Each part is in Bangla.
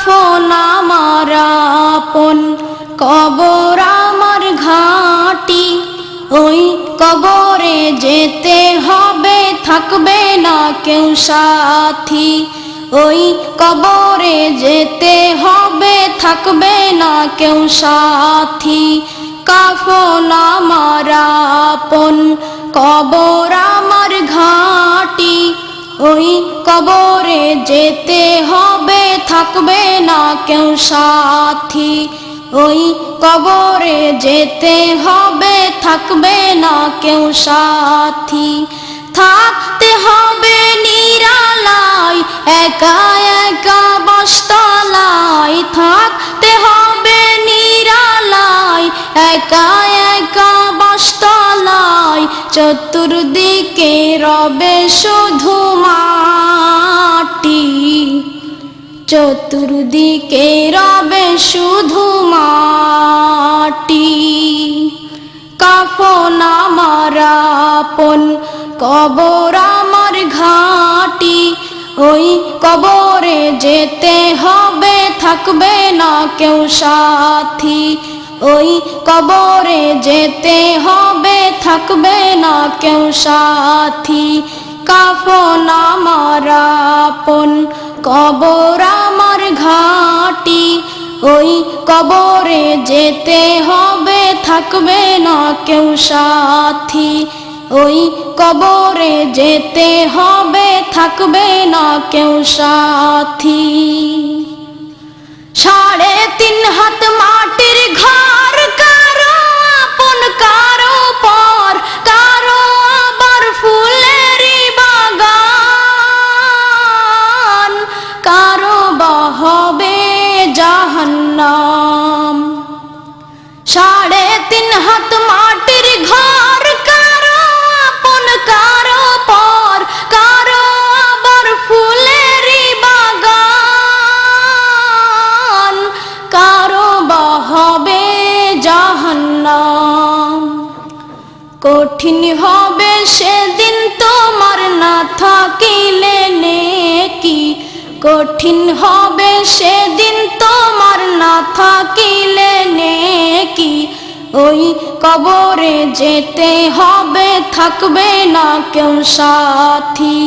কাফন আমার আপন, কবর আমার ঘাঁটি। ওই কবরে যেতে হবে, থাকবে না কেউ সাথী। ওই কবরে যেতে হবে, থাকবে না কেউ সাথী। কাফন আমার আপন, কবর আমার ঘাঁটি। ওই কবরে যেতে হবে, থাকবে না কেউ সাথী। ওই কবরে যেতে হবে, থাকবে না কেউ সাথী। থাকতে হবে নিরালায়, একা একা বাসতলায়। থাকতে হবে নিরালায়, একা একা বাসতলায়। চতুর্দিকে রবে শুধু মাটি, চতুর্দিকে রবে শুধু মাটি। কাফন আমার আপন, কবর আমার ঘাঁটি। ওই কবরে যেতে হবে, থাকবে না কেউ সাথী। ওই কবরে যেতে হবে, থাকবে না কেউ সাথী। কাফন আমার আপন, কবর আমার ঘাঁটি। ওই কবরে যেতে হবে, থাকবে না কেউ সাথী। ওই কবরে যেতে হবে, থাকবে না কেউ সাথী। 3.5 হাত মাটির ঘর, কারো আপন কারো পর, কারো আবার ফুলেরই বাগান, কারো বা হবে জাহান্নাম। 3.5 হাত মাটির ঘর, কারো আপন কারো পর, কারো আবার ফুলেরই বাগান, কারো বা হবে জাহান্নাম। কঠিন হবে সেদিন তোমার না থাকিলে নেকি, কঠিন হবে সেদিন তোমার না থাকিলে নেকি। ওই কবরে যেতে হবে, থাকবে না কেউ সাথী।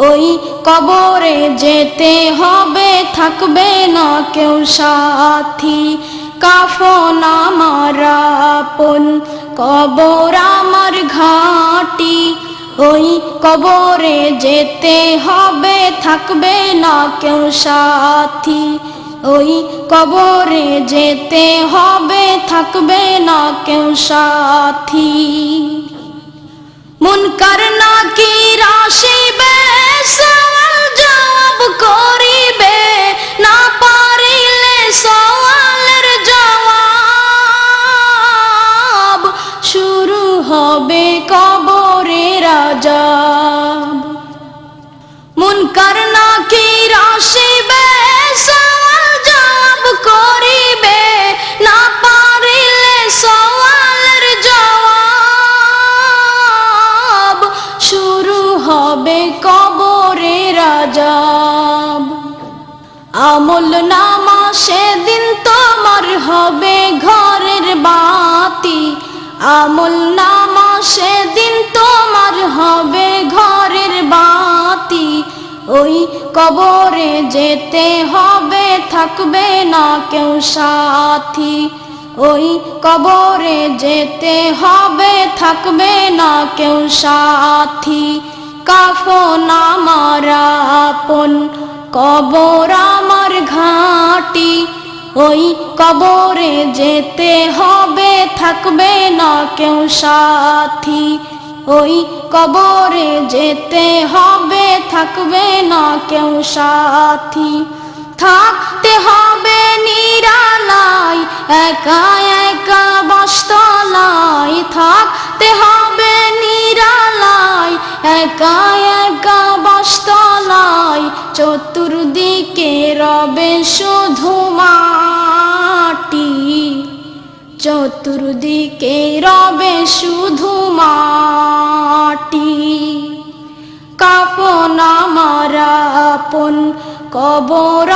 ওই কবরে যেতে হবে, থাকবে না কেউ সাথী। কাফন আমার আপন, কবর আমার ঘাঁটি। ওই কবরে যেতে হবে, থাকবে না কেউ সাথী। ওই কবরে যেতে হবে, থাকবে না কেউ সাথী। মুনকার নাকির আসিবে, সওয়াল জবাব করিবে, না পারিলে সওয়ালের জবাব। শুরু হবে কবরের আযাব। মুনকার নাকির আসিবে, সওয়াল জবাব করিবে, না পারিলে সওয়ালের জবাব। শুরু হবে কবরের আযাব। আমল নামা সেদিন তোমার হবে ঘরের বাতি। আমল নামা সেদিন তোমার হবে ঘরের বাতি। ওই কবরে যেতে হবে, থাকবে না কেউ সাথী। ওই কবরে যেতে হবে, থাকবে না কেউ সাথী। কাফন আমার আপন, কবর আমার ঘাঁটি। ওই কবরে যেতে হবে, থাকবে না কেউ সাথী। ওই কবরে যেতে হবে, থাকবে না কেউ সাথী। থাকতে হবে নিরালায়, একা একা বাসতলায়। থাকতে হবে নিরালায়, একা একা বাসতলায়। চতুর্দিকে রবে শুধু মাটি, চতুর্দিকে রবে শুধু মাটি। কাফন আমার আপন, কবর